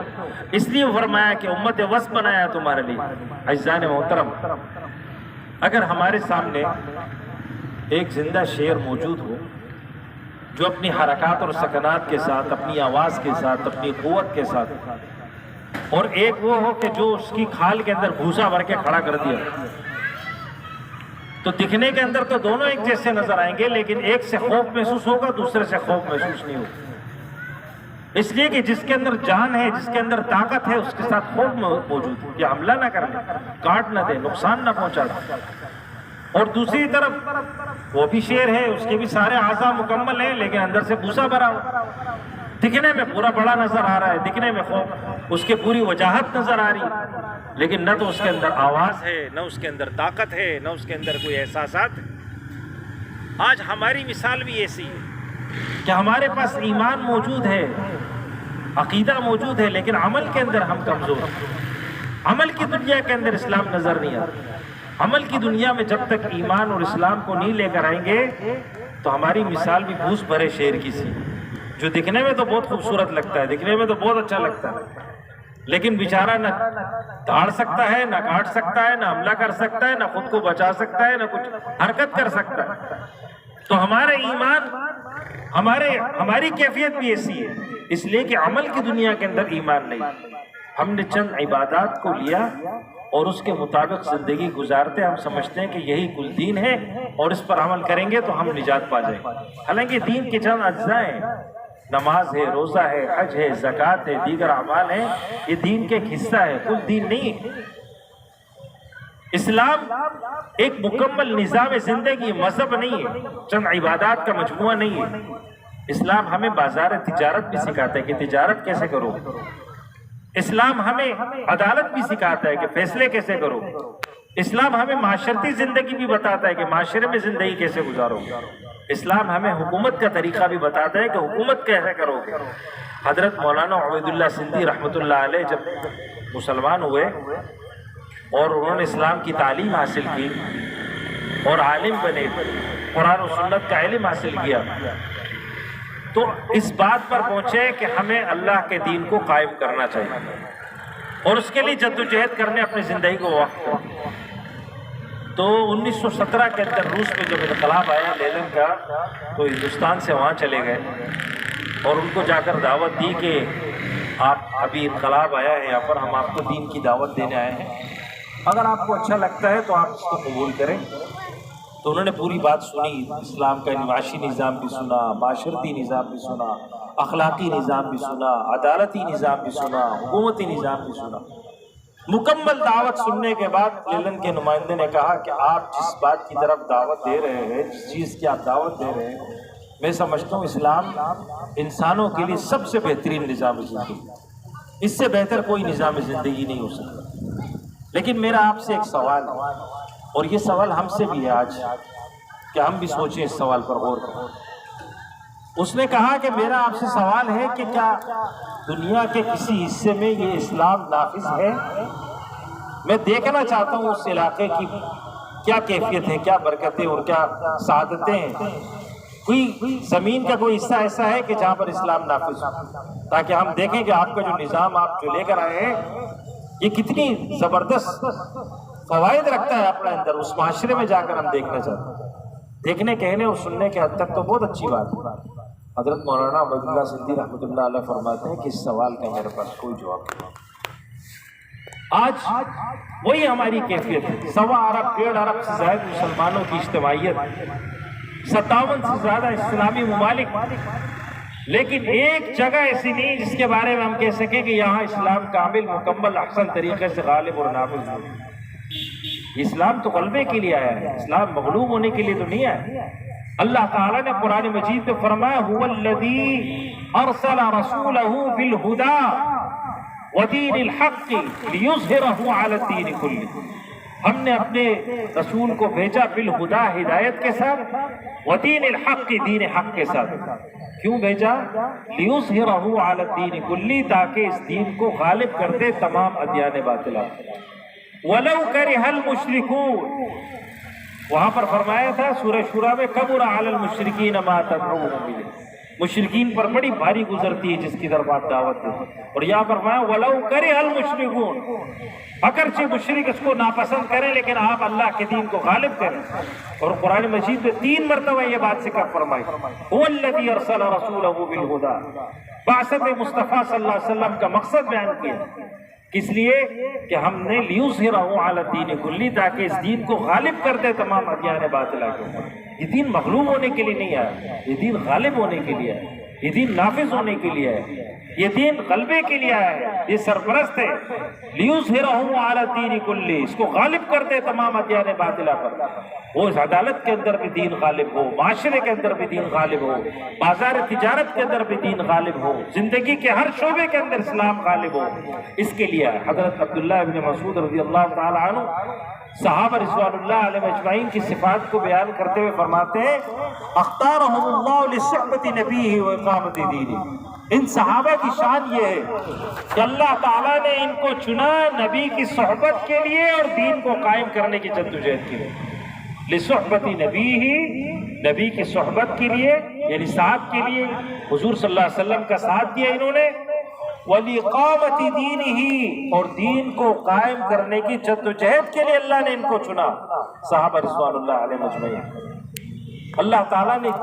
اس لیے فرمایا کہ امت وسط بنایا تمہارے لیے۔ عزیزان محترم، اگر ہمارے سامنے ایک زندہ شیر موجود ہو جو اپنی حرکات اور سکنات کے ساتھ، اپنی آواز کے ساتھ، اپنی قوت کے ساتھ، اور ایک وہ ہو کہ جو اس کی کھال کے اندر بھوسا بھر کے کھڑا کر دیا، تو دکھنے کے اندر تو دونوں ایک جیسے نظر آئیں گے، لیکن ایک سے خوف محسوس ہوگا، دوسرے سے خوف محسوس نہیں ہوگا۔ اس لیے کہ جس کے اندر جان ہے، جس کے اندر طاقت ہے، اس کے ساتھ خوف موجود ہے کہ حملہ نہ کر لے، کاٹ نہ دے، نقصان نہ پہنچا دے۔ اور دوسری طرف وہ بھی شیر ہے، اس کے بھی سارے اعضاء مکمل ہیں، لیکن اندر سے بھوسا بھرا ہوا، دکھنے میں پورا بڑا نظر آ رہا ہے، دکھنے میں خوف، اس کے پوری وجاہت نظر آ رہی، لیکن نہ تو اس کے اندر آواز ہے، نہ اس کے اندر طاقت ہے، نہ اس کے اندر کوئی احساسات ہے۔ آج ہماری مثال بھی ایسی ہے کہ ہمارے پاس ایمان موجود ہے، عقیدہ موجود ہے، لیکن عمل کے اندر ہم کمزور ہیں۔ عمل کی دنیا کے اندر اسلام نظر نہیں آتا۔ عمل کی دنیا میں جب تک ایمان اور اسلام کو نہیں لے کر آئیں گے تو ہماری مثال بھی بھوس بھرے شیر کی سی، جو دکھنے میں تو بہت خوبصورت لگتا ہے، دکھنے میں تو بہت اچھا لگتا ہے، لیکن بیچارہ نہ داڑ سکتا ہے، نہ کاٹ سکتا ہے، نہ حملہ کر سکتا ہے، نہ خود کو بچا سکتا ہے، نہ کچھ حرکت کر سکتا ہے۔ تو ہمارے ایمان، ہماری کیفیت بھی ایسی ہے، اس لیے کہ عمل کی دنیا کے اندر ایمان نہیں۔ ہم نے چند عبادات کو لیا اور اس کے مطابق زندگی گزارتے، ہم سمجھتے ہیں کہ یہی کل دین ہے اور اس پر عمل کریں گے تو ہم نجات پا جائیں گے۔ حالانکہ دین کے چند اجزاء ہیں، نماز ہے، روزہ ہے، حج ہے، زکوٰۃ ہے، دیگر اعمال ہیں، یہ دین کے ایک حصہ ہے، کل دین نہیں ہے۔ اسلام ایک مکمل نظام زندگی، مذہب نہیں ہے، چند عبادات کا مجموعہ نہیں ہے۔ اسلام ہمیں بازار تجارت بھی سکھاتا ہے کہ تجارت کیسے کرو، اسلام ہمیں عدالت بھی سکھاتا ہے کہ فیصلے کیسے کرو، اسلام ہمیں معاشرتی زندگی بھی بتاتا ہے کہ معاشرے میں زندگی کیسے گزارو، اسلام ہمیں حکومت کا طریقہ بھی بتاتا ہے کہ حکومت کیسے کرو گے۔ حضرت مولانا عبید اللہ سندھی رحمۃ اللہ علیہ جب مسلمان ہوئے اور انہوں نے اسلام کی تعلیم حاصل کی اور عالم بنے، قرآن و سنت کا علم حاصل کیا، تو اس بات پر پہنچے کہ ہمیں اللہ کے دین کو قائم کرنا چاہیے اور اس کے لیے جدوجہد کرنے اپنی زندگی کو وقف کریں۔ تو 1917 کے اندر روس میں جب انقلاب آیا لینن کا، تو ہندوستان سے وہاں چلے گئے اور ان کو جا کر دعوت دی کہ آپ ابھی انقلاب آیا ہے یہاں پر، ہم آپ کو دین کی دعوت دینے آئے ہیں، اگر آپ کو اچھا لگتا ہے تو آپ اس کو قبول کریں۔ تو انہوں نے پوری بات سنی، اسلام کا معاشی نظام بھی سنا، معاشرتی نظام بھی سنا، اخلاقی نظام بھی سنا، عدالتی نظام بھی سنا، حکومتی نظام بھی سنا۔ مکمل دعوت سننے کے بعد لینن کے نمائندے نے کہا کہ آپ جس بات کی طرف دعوت دے رہے ہیں، جس چیز کی آپ دعوت دے رہے ہیں، میں سمجھتا ہوں اسلام انسانوں کے لیے سب سے بہترین نظام زندگی، اس سے بہتر کوئی نظام زندگی نہیں ہو سکتا۔ لیکن میرا آپ سے ایک سوال ہے، اور یہ سوال ہم سے بھی ہے آج، کہ ہم بھی سوچیں اس سوال پر غور کریں۔ اس نے کہا کہ میرا آپ سے سوال ہے کہ کیا دنیا کے کسی حصے میں یہ اسلام نافذ ہے؟ میں دیکھنا چاہتا ہوں اس علاقے کی کیا کیفیت ہے، کیا برکتیں اور کیا سعادتیں ہیں۔ کوئی زمین کا کوئی حصہ ایسا ہے کہ جہاں پر اسلام نافذ ہو، تاکہ ہم دیکھیں کہ آپ کا جو نظام آپ جو لے کر آئے ہیں یہ کتنی زبردست فوائد رکھتا ہے اپنے اندر، اس معاشرے میں جا کر ہم دیکھنا چاہتے ہیں۔ دیکھنے، کہنے اور سننے کے حد تک تو بہت اچھی بات ہے۔ حضرت مولانا عبید اللہ سندھی رحمۃ اللہ علیہ فرماتے ہیں کہ اس سوال کا میرے پاس کوئی جواب نہیں۔ آج وہی ہماری کیفیت ہے، 1.25 ارب 1.5 ارب سے زائد مسلمانوں کی اجتماعیت، 57 سے زیادہ اسلامی ممالک، لیکن ایک جگہ ایسی نہیں جس کے بارے میں ہم کہہ سکیں کہ یہاں اسلام کامل، مکمل، احسن طریقے سے غالب اور نافذ ہو۔ اسلام تو غلبے کے لیے آیا ہے، اسلام مغلوب ہونے کے لیے تو نہیں آیا۔ اللہ تعالیٰ نے قرآن مجید میں فرمایا هو الذی ارسل رسولہ بالہدی ودین الحق لیظہرہ علی الدین کلہ۔ ہم نے اپنے رسول کو بھیجا بالہدا، ہدایت کے ساتھ، ودین الحق، دین حق کے ساتھ۔ کیوں بھیجا؟ لیظہرہ علی الدین کلہ، تاکہ اس دین کو غالب کر دے تمام ادیان باطلہ۔ وَلَوْ كَرِهَ الْمُشْرِكُونَ، وہاں پر فرمایا تھا سورہ شورى میں کبر علی المشرکین ما تدعوهم الیہ، مشرکین پر بڑی بھاری گزرتی ہے جس کی طرف آپ دعوت دیں. اور یہاں فرمایا وَلَوْ كَرِهَ الْمُشْرِكُونَ، اگرچہ مشرک اس کو ناپسند کریں لیکن آپ اللہ کے دین کو غالب کریں. اور قرآن مجید میں 3 مرتبہ یہ بات ذکر فرمائی. هُوَ الَّذِي أَرْسَلَ رَسُولَهُ بِالْهُدَىٰ، بعثت مصطفیٰ صلی اللہ علیہ وسلم کا مقصد بیان کیا. اس لیے کہ ہم نے لیظہرہ علی الدین کلی، تاکہ اس دین کو غالب کر دے تمام ادیان باطلہ کے اوپر. یہ دین مغلوب ہونے کے لیے نہیں آیا، یہ دین غالب ہونے کے لیے ہے، یہ دین نافذ ہونے کے لیے ہے، یہ دین غلبے کے لیے آیا ہے. یہ سرپرست ہے. لیظہرہ علی الدین کلی، اس کو غالب کر دے تمام ادیان باطلہ پر. وہ اس عدالت کے اندر بھی دین غالب ہو، معاشرے کے اندر بھی دین غالب ہو، بازار تجارت کے اندر بھی دین غالب ہو، زندگی کے ہر شعبے کے اندر اسلام غالب ہو. اس کے لیے حضرت عبداللہ ابن مسعود رضی اللہ تعالی عنہ صحابہ رضوان اللہ علیہ اجمعین کی صفات کو بیان کرتے ہوئے فرماتے ہیں اختارہم اللہ لصحبت نبیہ و اقامت دینہ. ان صحابہ کی شان یہ ہے کہ اللہ تعالیٰ نے ان کو چنا نبی کی صحبت کے لیے اور دین کو قائم کرنے کی جدوجہد کے لیے. لصحبت نبیہ، نبی کی صحبت کے لیے یعنی ساتھ کے لیے، حضور صلی اللہ علیہ وسلم کا ساتھ دیا انہوں نے. وَلِقَامَتِ دِينِهِ، اور دین کو قائم کرنے کی جدوجہد کے لیے اللہ نے ان کو چنا. صحابہ رضوان اللہ علیہ اجمعین، اللہ تعالیٰ نے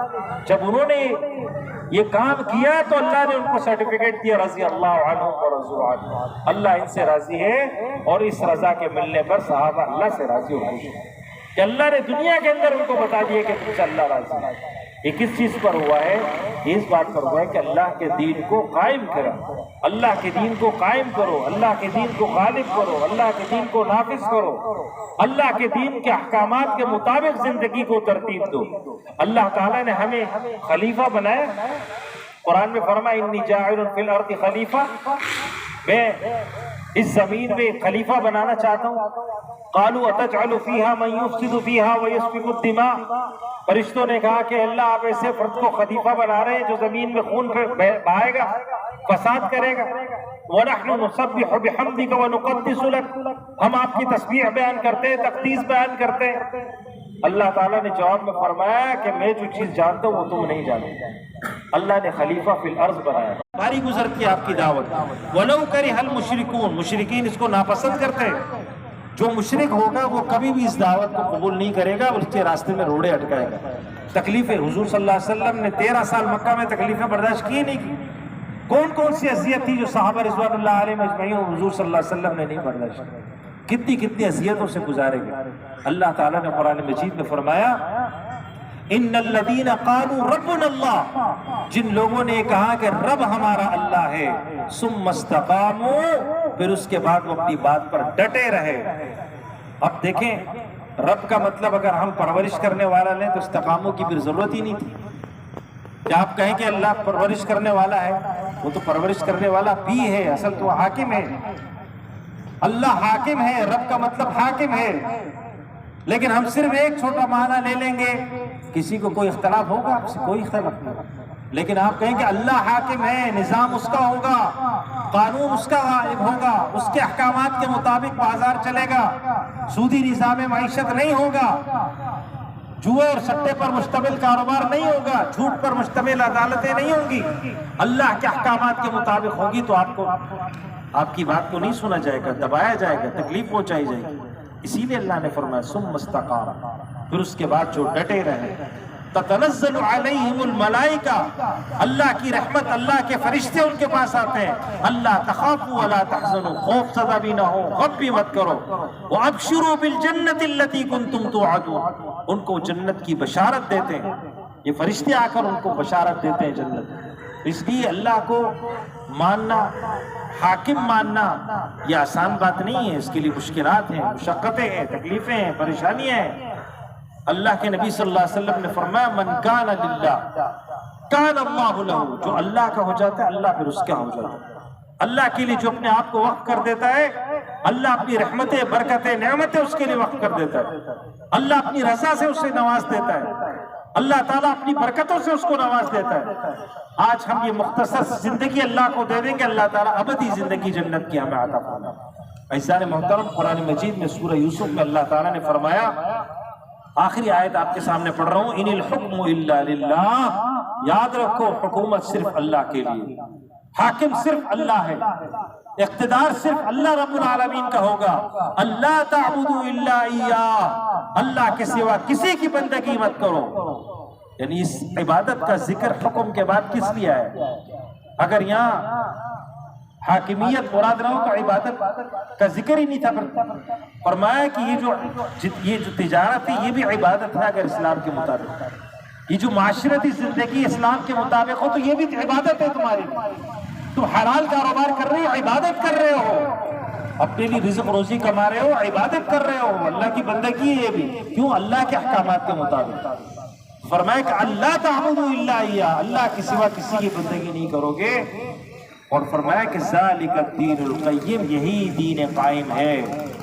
جب انہوں نے یہ کام کیا تو اللہ نے ان کو سرٹیفکیٹ دیا رضی اللہ عنہ ورضوا عنہ. اللہ ان سے راضی ہے اور اس رضا کے ملنے پر صحابہ اللہ سے راضی ہو گئے کہ اللہ نے دنیا کے اندر ان کو بتا دیا کہ تم سے اللہ راضی ہے. یہ کس چیز پر ہوا ہے؟ اس بات پر ہوا ہے کہ اللہ کے دین کو قائم کرو، اللہ کے دین کو قائم کرو، اللہ کے دین کو غالب کرو، اللہ کے دین کو نافذ کرو، اللہ کے دین کے احکامات کے مطابق زندگی کو ترتیب دو. اللہ تعالیٰ نے ہمیں خلیفہ بنایا. قرآن میں فرمایا انی جاعل فی الارض خلیفہ، میں اس زمین میں خلیفہ بنانا چاہتا ہوں. قالوا اتجعل فیہا من یفسد فیہا ویسفک الدماء، فرشتوں نے کہا کہ اللہ آپ ایسے فرد کو خلیفہ بنا رہے ہیں جو زمین میں خون بہائے گا، فساد کرے گا. وَنَحْنُ نُسَبِّحُ بِحَمْدِكَ وَنُقَدِّسُ لَكَ، ہم آپ کی تسبیح بیان کرتے ہیں، تقدیس بیان کرتے ہیں. اللہ تعالیٰ نے جواب میں فرمایا کہ میں جو چیز جانتا ہوں وہ تم نہیں جانتے. اللہ نے خلیفہ فی الارض بنایا. بھاری گزرتی ہے آپ کی دعوت. وَلَوْ كَرِهَ الْمُشْرِكُونَ، مشرکین اس کو ناپسند کرتے ہیں. جو مشرک ہوگا وہ کبھی بھی اس دعوت کو قبول نہیں کرے گا، اس کے راستے میں روڑے اٹکائے گا. تکلیفیں حضور صلی اللہ علیہ وسلم نے 13 سال مکہ میں تکلیفیں برداشت کی نہیں کی. کون کون سی اذیت تھی جو صحابہ رضوان اللہ علیہ اجمعین اور حضور صلی اللہ علیہ وسلم نے نہیں برداشت کی؟ کتنی کتنی اذیتوں سے گزارے گئے. اللہ تعالیٰ نے قرآن مجید میں فرمایا ان الذین قالوا ربنا اللہ، جن لوگوں نے کہا کہ رب ہمارا اللہ ہے، ثم استقاموا، پھر اس کے بعد وہ اپنی بات پر ڈٹے رہے. اب دیکھیں رب کا مطلب اگر ہم پرورش کرنے والا لیں تو استقاموں کی پھر ضرورت ہی نہیں تھی. کیا آپ کہیں کہ اللہ پرورش کرنے والا ہے؟ وہ تو پرورش کرنے والا بھی ہے، اصل تو حاکم ہے. اللہ حاکم ہے، رب کا مطلب حاکم ہے. لیکن ہم صرف ایک چھوٹا معنی لے لیں گے. کسی کو کوئی اختلاف ہوگا؟ آپ سے کوئی اختلاف نہیں. لیکن آپ کہیں کہ اللہ حاکم ہے، نظام اس کا ہوگا، قانون اس کا غالب ہوگا، اس کے احکامات کے مطابق بازار چلے گا، سودی نظام معیشت نہیں ہوگا، جوئے اور سٹے پر مشتمل کاروبار نہیں ہوگا، جھوٹ پر مشتمل عدالتیں نہیں ہوں گی، اللہ کے احکامات کے مطابق ہوگی، تو آپ کی بات کو نہیں سنا جائے گا، دبایا جائے گا، تکلیف پہنچائی جائے گی. اسی لیے اللہ نے فرمایا ثم استقاموا، پھر اس کے بعد جو ڈٹے رہے. تتنزل علیہم الملائکہ، اللہ کی رحمت، اللہ کے فرشتے ان کے پاس آتے ہیں. اللہ تخافوا ولا تحزنوا، خوف زدہ بھی نہ ہو، غم بھی مت کرو. وابشروا بالجنۃ التي كنتم توعدون، ان کو جنت کی بشارت دیتے ہیں. یہ فرشتے آ کر ان کو بشارت دیتے ہیں جنت. اس لیے اللہ کو ماننا، حاکم ماننا یہ آسان بات نہیں ہے. اس کے لیے مشکلات ہیں، مشقتیں ہیں، تکلیفیں ہیں، پریشانیاں ہیں. اللہ کے نبی صلی اللہ علیہ وسلم نے فرمایا من کان للہ کان اللہ لہ، جو اللہ کا ہو جاتا ہے اللہ پھر اس کا ہو جاتا ہے. اللہ کے لیے جو اپنے آپ کو وقف کر دیتا ہے، اللہ اپنی رحمتیں، برکتیں، نعمتیں اس کے لیے وقف کر دیتا ہے. اللہ اپنی رضا سے اسے نواز دیتا ہے، اللہ تعالیٰ اپنی برکتوں سے اس کو نواز دیتا ہے. آج ہم یہ مختصر زندگی اللہ کو دے دیں گے، اللہ تعالیٰ ابدی زندگی جنت کی ہمیں عطا فرمائے. عزیزان محترم، قرآن مجید میں سورہ یوسف میں اللہ تعالیٰ نے فرمایا، آخری آیت آپ کے سامنے پڑھ رہا ہوں، ان الحکم الا للہ، یاد رکھو حکومت صرف اللہ کے لیے، حاکم صرف اللہ ہے، اقتدار صرف اللہ رب العالمین کا ہوگا۔ اللہ تعبدوا الا ایاہ، اللہ کے سوا کسی کی بندگی مت کرو۔ یعنی اس عبادت کا ذکر حکم کے بعد کس لیے ہے؟ اگر یہاں حاکمیت مراد نہ ہو تو عبادت کا ذکر ہی نہیں تھا۔ فرمایا کہ یہ جو تجارت ہے یہ بھی عبادت ہے اگر اسلام کے مطابق، یہ جو معاشرتی زندگی اسلام کے مطابق ہو تو یہ بھی عبادت ہے تمہاری۔ تم حلال کاروبار کر رہے ہو، عبادت کر رہے ہو، اپنے لیے رزق روزی کما رہے ہو، عبادت کر رہے ہو، اللہ کی بندگی ہے یہ بھی، کیوں؟ اللہ کے احکامات کے مطابق۔ فرمایا کہ اللہ تعبدوا الا ایاہ، اللہ کے سوا کسی کی بندگی نہیں کرو گے۔ اور فرمایا کہ ذالک الدین القیم، یہی دین قائم ہے۔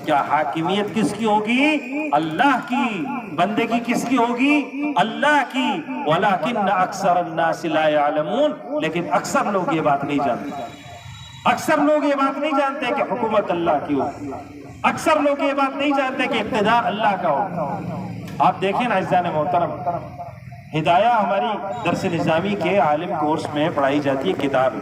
کیا حاکمیت کس کی ہوگی؟ اللہ کی۔ بندگی کس کی ہوگی؟ اللہ کی۔ ولکن اکثر الناس لا یعلمون، لیکن اکثر لوگ یہ بات نہیں جانتے۔ اکثر لوگ یہ بات نہیں جانتے کہ حکومت اللہ کی ہو، اکثر لوگ یہ بات نہیں جانتے کہ اقتدار اللہ کا ہو۔ آپ دیکھیں نا عزیزان محترم، ہدایہ ہماری درس نظامی کے عالم کورس میں پڑھائی جاتی ہے کتاب،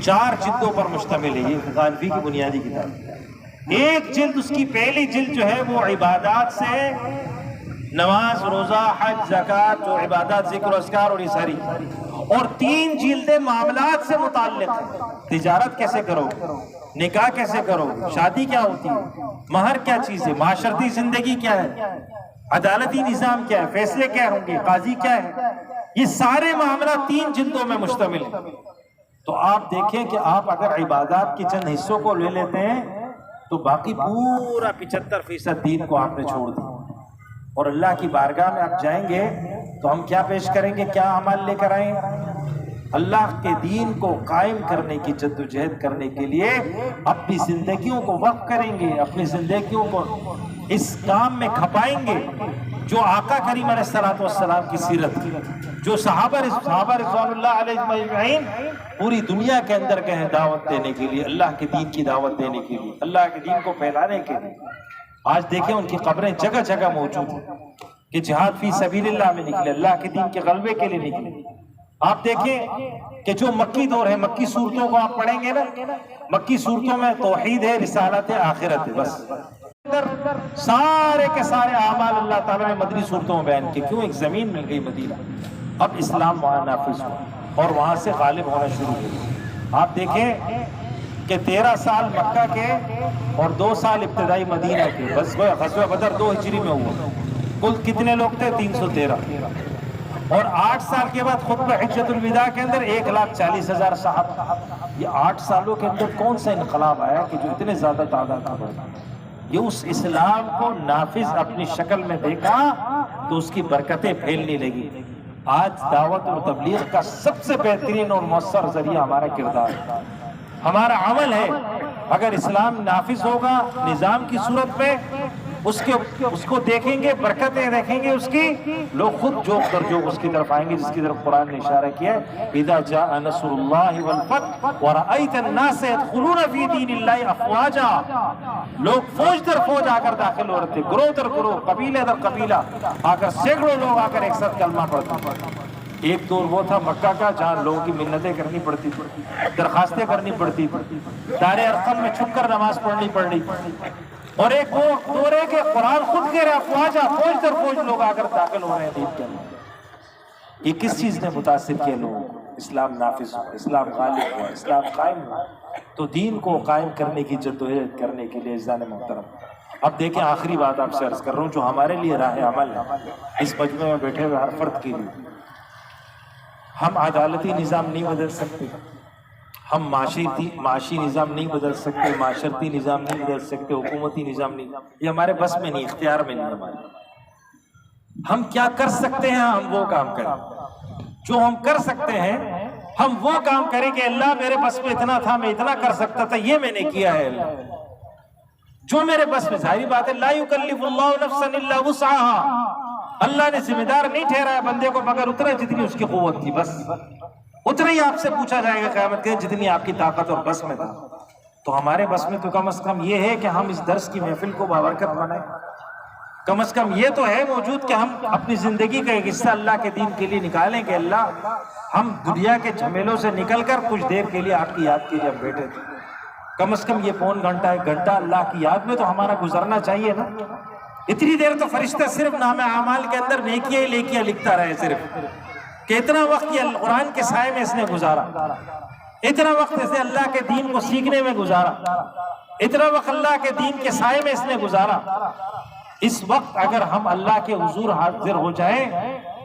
4 جلدوں پر مشتمل ہے، یہ غالبی کی بنیادی کتاب۔ ایک جلد، اس کی پہلی جلد جو ہے وہ عبادات سے، نماز، روزہ، حج، زکوٰۃ، جو عبادات، ذکر و اذکار اور یہ ساری، اور 3 جلدیں معاملات سے متعلق ہیں۔ تجارت کیسے کرو، نکاح کیسے کرو، شادی کیا ہوتی ہے، مہر کیا چیز ہے، معاشرتی زندگی کیا ہے، عدالتی نظام کیا ہے، فیصلے کیا ہوں گے، قاضی کیا ہے، یہ سارے معاملات 3 جلدوں میں مشتمل ہیں۔ تو آپ دیکھیں کہ آپ اگر عبادات کے چند حصوں کو لے لیتے ہیں تو باقی پورا 75% دین کو آپ نے چھوڑ دیا، اور اللہ کی بارگاہ میں آپ جائیں گے تو ہم کیا پیش کریں گے، کیا عمل لے کر آئیں؟ اللہ کے دین کو قائم کرنے کی جدوجہد کرنے کے لیے اپنی زندگیوں کو وقف کریں گے، اپنی زندگیوں کو اس کام میں کھپائیں گے جو آقا کریم علیہ السلام کی سیرت کی، جو صحابہ رضوان اللہ علیہ اجمعین پوری دنیا کے اندر گئے دعوت دینے کے لیے، اللہ کے دین کی دعوت دینے کے لیے، اللہ کے دین کو پھیلانے کے لیے۔ آج دیکھیں ان کی قبریں جگہ جگہ موجود ہیں کہ جہاد فی سبیل اللہ میں نکلے، اللہ کے دین کے غلبے کے لیے نکلے۔ آپ دیکھیں کہ جو مکی دور ہے، مکی صورتوں کو آپ پڑھیں گے نا، مکی صورتوں میں توحید ہے، رسالت ہے، آخرت ہے، بس سارے کے سارے اعمال اللہ تعالیٰ نے مدنی صورتوں میں بیان کیے۔ کیوں؟ ایک زمین مل گئی مدینہ، اب اسلام وہاں نافذ ہوا اور وہاں سے غالب ہونا شروع ہوا۔ آپ دیکھیں کہ 13 سال مکہ کے اور 2 سال ابتدائی مدینہ کے، بس غزوہ بدر 2 ہجری میں ہوا۔ کل کتنے لوگ تھے؟ 313۔ اور 8 سال کے بعد خطبہ حجۃ الوداع کے اندر 1,40,000 صحابہ۔ یہ 8 سالوں کے اندر کون سا انقلاب آیا کہ جو اتنے زیادہ تعداد کا بڑھا؟ یہ اس اسلام کو نافذ اپنی شکل میں دیکھا تو اس کی برکتیں پھیلنے لگی۔ آج دعوت اور تبلیغ کا سب سے بہترین اور مؤثر ذریعہ ہمارا کردار ہے، ہمارا عمل ہے۔ اگر اسلام نافذ ہوگا نظام کی صورت میں، اس کو دیکھیں گے، برکتیں دیکھیں گے اس کی، لوگ خود جوق در جوق اس کی طرف آئیں گے، جس کی طرف قرآن نے اشارہ کیا ہے، اذا جاء نصر اللہ والفتح ورأیت الناس يدخلون فی دین اللہ افواجا۔ لوگ فوج در فوج آ کر داخل ہو رہے تھے، گروہ در گروہ، قبیلہ در قبیلہ آ کر، سینکڑوں لوگ آ کر ایک ساتھ کلمہ پڑھتے۔ ایک دور وہ تھا مکہ کا جہاں لوگوں کی منتیں کرنی پڑتی تھی، درخواستیں کرنی پڑتی تھی، دار ارقم میں چھپ کر نماز پڑھنی پڑی، اور ایک وہ دور ہے کہ قرآن خود کہہ رہا افواجا، فوج در فوج لوگ آ کر داخل ہو رہے ہیں دین کے اندر۔ یہ کس چیز نے متاثر کیا لوگوں کو؟ اسلام نافذ ہوا، اسلام غالب ہوا، اسلام قائم ہوا۔ تو دین کو قائم کرنے کی جدوجہد کرنے کے لیے عزیزان محترم، اب دیکھیں آخری بات آپ سے عرض کر رہا ہوں جو ہمارے لیے راہ عمل ہے اس مجمع میں بیٹھے ہوئے ہر فرد کے لیے۔ ہم عدالتی نظام نہیں بدل سکتے، ہم معاشی نظام نہیں بدل سکتے، معاشرتی نظام نہیں بدل سکتے، حکومتی نظام نہیں، یہ ہمارے بس میں نہیں، اختیار میں نہیں ہمارے۔ ہم کیا کر سکتے ہیں؟ ہم وہ کام کریں جو ہم کر سکتے ہیں، ہم وہ کام کریں کہ اللہ میرے بس میں اتنا تھا، میں اتنا کر سکتا تھا، یہ میں نے کیا ہے۔ اللہ جو میرے بس میں، ظاہری بات ہے لا یکلف اللہ نفسا الا وسعها، اللہ نے ذمہ دار نہیں ٹھہرایا بندے کو مگر اتنا جتنی اس کی قوت تھی، بس اتنا ہی آپ سے پوچھا جائے گا قیامت کے جتنی آپ کی طاقت اور بس میں تھا۔ تو ہمارے بس میں تو کم از کم یہ ہے کہ ہم اس درس کی محفل کو بابرکت بنائیں، کم از کم یہ تو ہے موجود کہ ہم اپنی زندگی کا ایک حصہ اللہ کے دین کے لیے نکالیں کہ اللہ ہم دنیا کے جھمیلوں سے نکل کر کچھ دیر کے لیے آپ کی یاد کے لیے ہم بیٹھے تھے، کم از کم یہ پون گھنٹہ ایک گھنٹہ اللہ کی یاد میں تو ہمارا گزرنا چاہیے نا۔ اتنی دیر تو فرشتہ صرف نام اعمال کے اندر نیکیاں ہی نیکیاں لکھتا رہے صرف، کہ اتنا وقت یہ قرآن کے سائے میں اس نے گزارا، اتنا وقت اسے اللہ کے دین کو سیکھنے میں گزارا، اتنا وقت اللہ کے دین کے سائے میں اس نے گزارا۔ اس وقت اگر ہم اللہ کے حضور حاضر ہو جائیں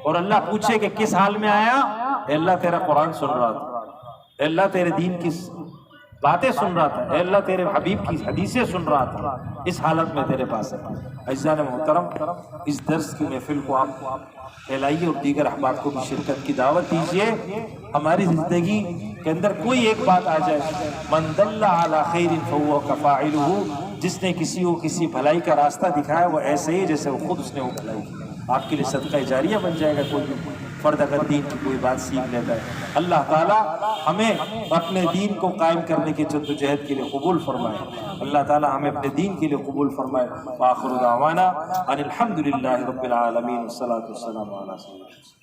اور اللہ پوچھے کہ کس حال میں آیا، اے اللہ تیرا قرآن سن رہا تھا، اے اللہ تیرے دین کی باتیں سن رہا تھا، اے اللہ تیرے حبیب کی حدیثیں سن رہا تھا، اس حالت میں تیرے پاس ہے۔ عزیزان محترم، اس درس کی محفل کو آپ پھیلائیے اور دیگر احباب کو بھی شرکت کی دعوت دیجیے۔ ہماری زندگی کے اندر کوئی ایک بات آ جائے، من دل علی خیر فہو کفاعلہ، جس نے کسی کو کسی بھلائی کا راستہ دکھایا وہ ایسے ہی جیسے وہ خود اس نے وہ بھلائی کی، آپ کے لیے صدقہ جاریہ بن جائے گا۔ کوئی بھی فرد اگر دین کی کوئی بات سیکھ لیتا ہے، اللہ تعالیٰ ہمیں اپنے دین کو قائم کرنے کی جدوجہد کے لیے قبول فرمائے، اللہ تعالیٰ ہمیں اپنے دین کے لیے قبول فرمائے۔ وآخر دعوانا ان الحمد للہ رب العالمین، والصلاۃ والسلام علی سیدنا